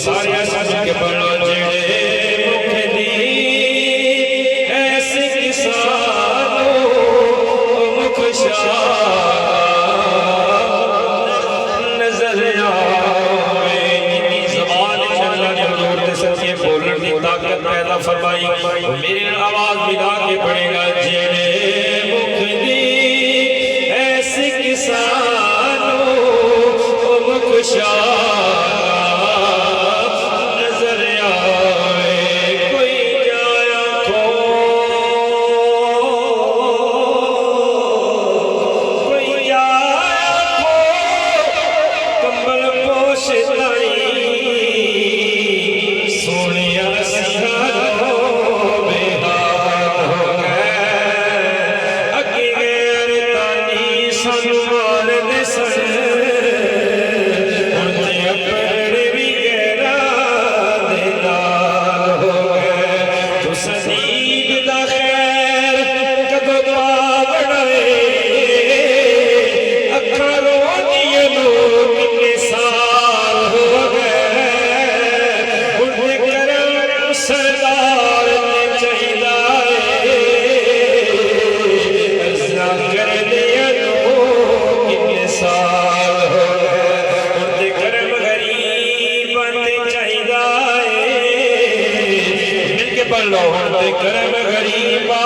सारे सज के पढ़ो जेड़े मुख दी ऐसे किसानो मुख नजर आवे। इन्हीं ज़बान अल्लाह ने हुजूर के सच्चे बोलने की ताकत पैदा फरमाई। मेरी आवाज मिला के पड़ेगा जेड़े मुख दी ऐसे किसानो मुख नजर आवे। कोई जाया खो कोई जाया खो कंबल पोश लाई सोने करम गरीबा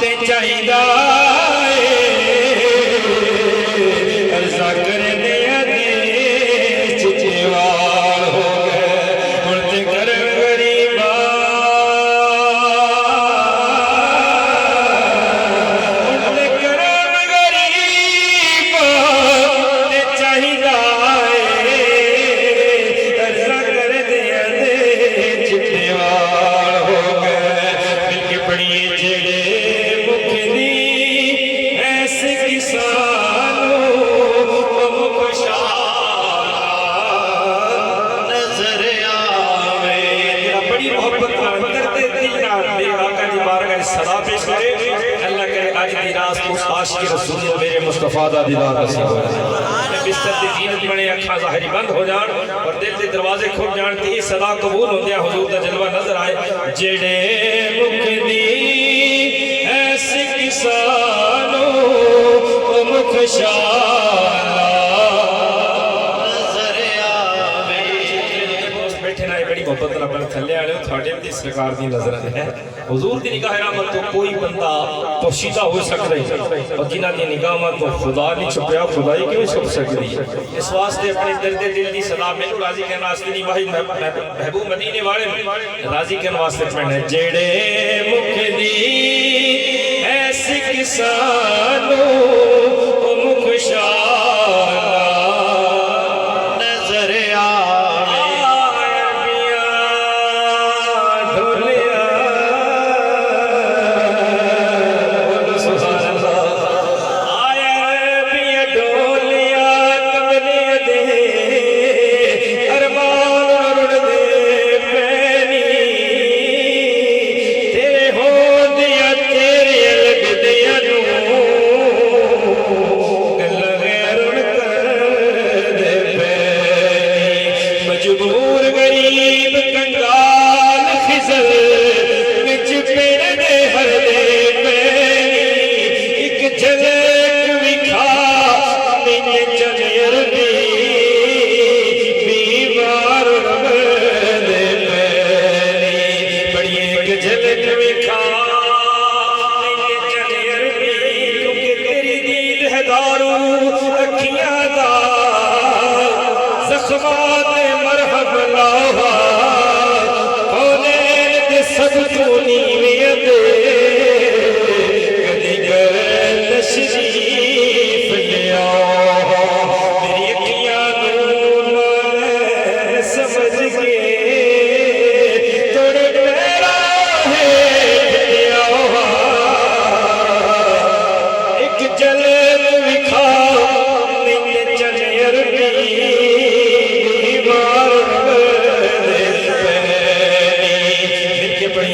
ते चाहिदा अर्जा कर दिया देश जेवाल हो गए हुण ते करम गरीबा हुण ते करम गरीबा ते चाहिदा अर्जा कर दिया देश जेवाल पढ़िए जेड़े मुख दी ऐसे किसानो मुख नजर आवे। बड़ी मोहब्बत करते दिल मेरे आका दी बारगाह सदा पेश करे। अल्लाह करे आज दी रात को आशिक रसूल मेरे मुस्तफा दा दीदार नसीब हो बिस्तर दी जीनत बने अखां ज़ाहिरी बंद हो जान और दिल दे दरवाजे खुल जान ते सदा कबूल होंदे हुजूर दा जलवा नजर आए। जेड़े मुख दी ऐसे किसानो मुख नजर आवे। बैठे ना बड़ी मोहब्बत नाल अपने थल्ले आले थोड़े दी सरकार दी नजर है। हुजूर दी निगाह रहमत तो कोई बंदा पोशीदा हो सकता है और जिन्हां दी निगाहां तो खुदा नहीं छुपया खुदाई क्यों छुप सकती है। इस वास्ते अपने दर्द दिल दी सदा मैनू राजी करने वास्ते नहीं भाई महबूब मदीने वाले राजी करने वास्ते पढ़ना जेड़े मुख दी ऐसे किसानो मुख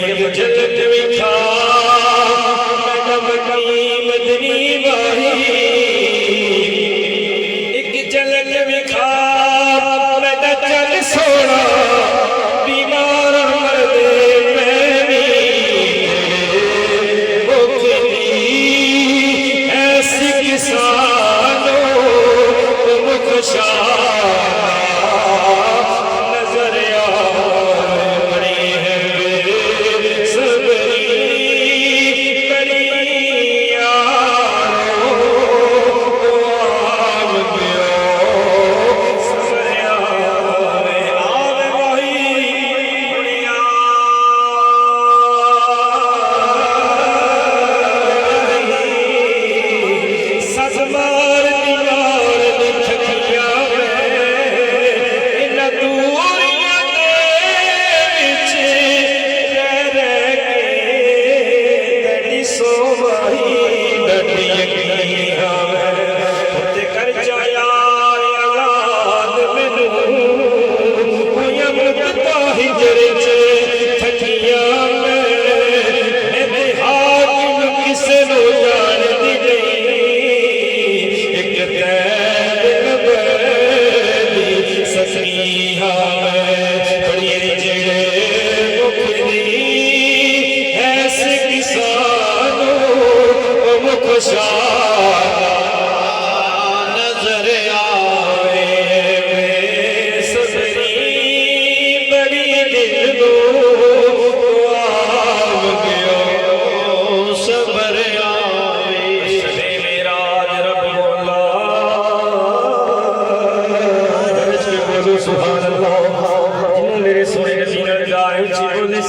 नजर जन्नत में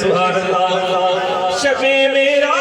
सुभान अल्लाह। शबे मेरा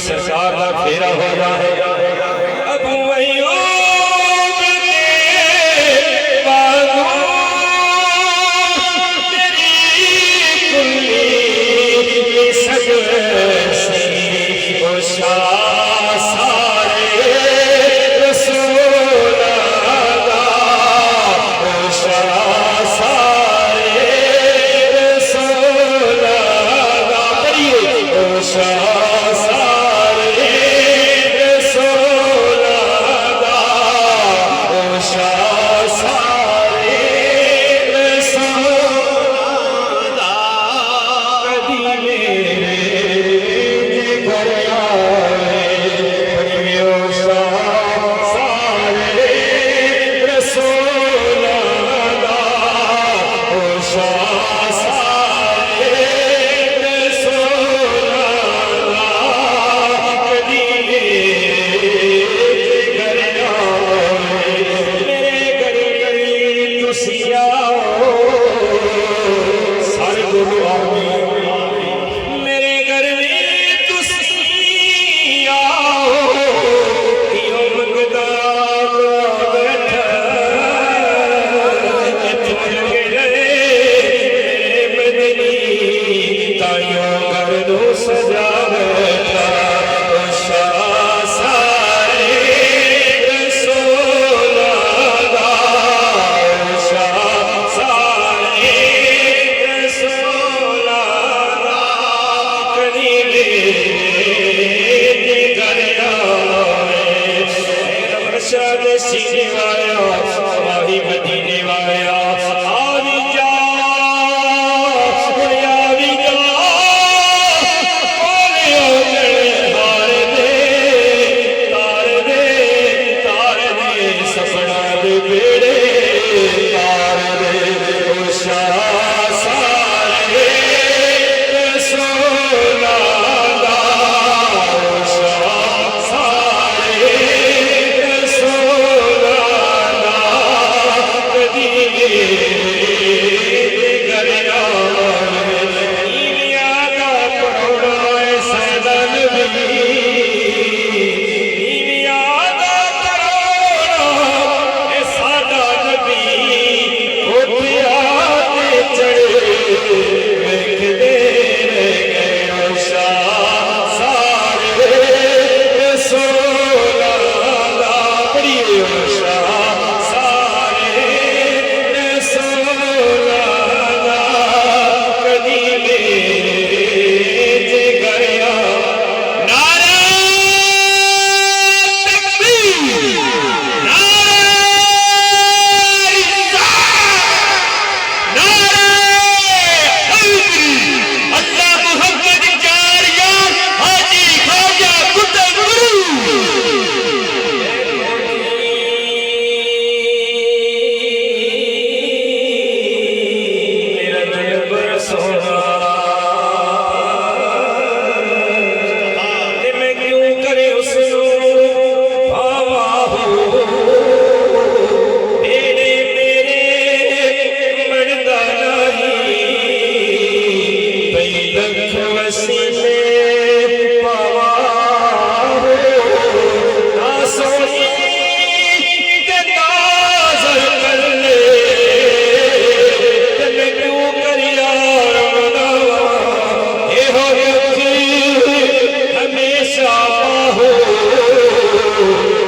सरकार का फेरा हो जाए अबू अय्यूब तेरी कुल्ली सजवैसी ओ शाह सारे रसूल दा ओ शाह सारे रसूल दा पढ़िए ओ शाह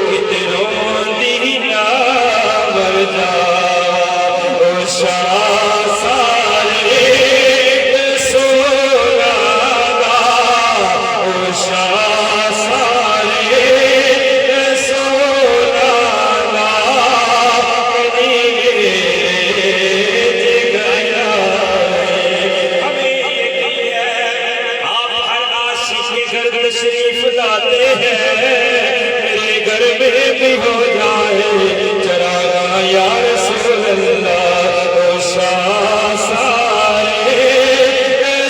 किधरों दी ना वरदा ओ शाह सारे सोना दा ओ शाह सारे सोना दा कदी गया हमें यकीन है आप हर आशिक के घर तशरीफ लाते हैं मेरे घर में भी हो जाए चरागा या रसूल अल्लाह ओ शाह सारे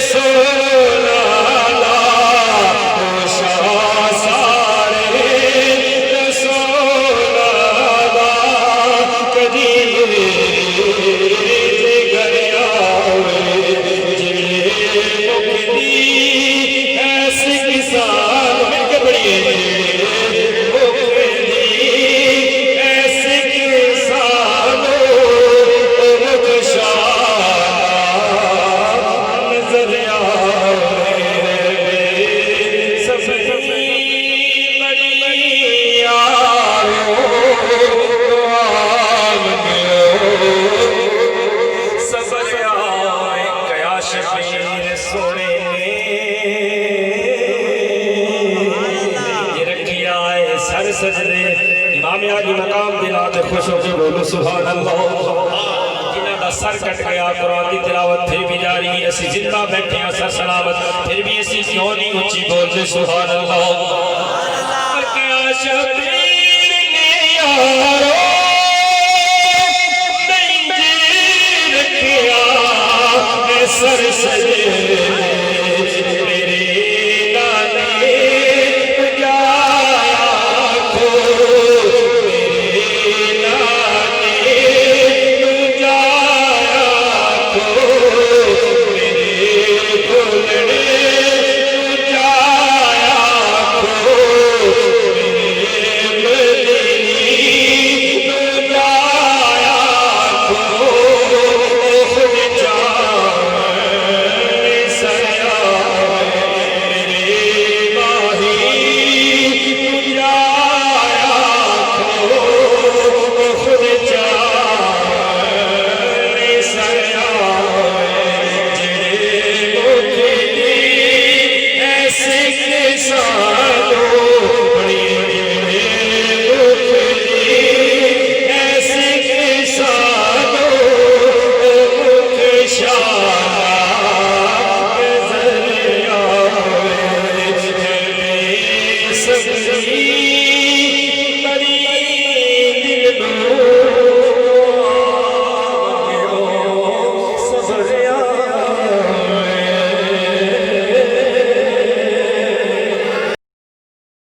सोना दा ओ शाह सारे सोना दा कदी घर आवे जिले मुकदी ऐसी किसान मिलके बड़ी सोने ने रखिया है सर सजदे इमाम आली मकाम दिलाते खुश होकर बोलो सुभान अल्लाह जिन्हां दा सर कट गया कुरान की तिलावत फिर भी जारी असी जिंदा बैठे हैं सर सलामत फिर भी असी क्यों नहीं ऊंची बोलते सुभान अल्लाह क्या शबीर ने यारो सर सजे मेरे नाने जाया खो मेरे नाने जाया खो मेरे ढोलने जाया खो मेरे मदीनी जाया खो खुद जा सब्जी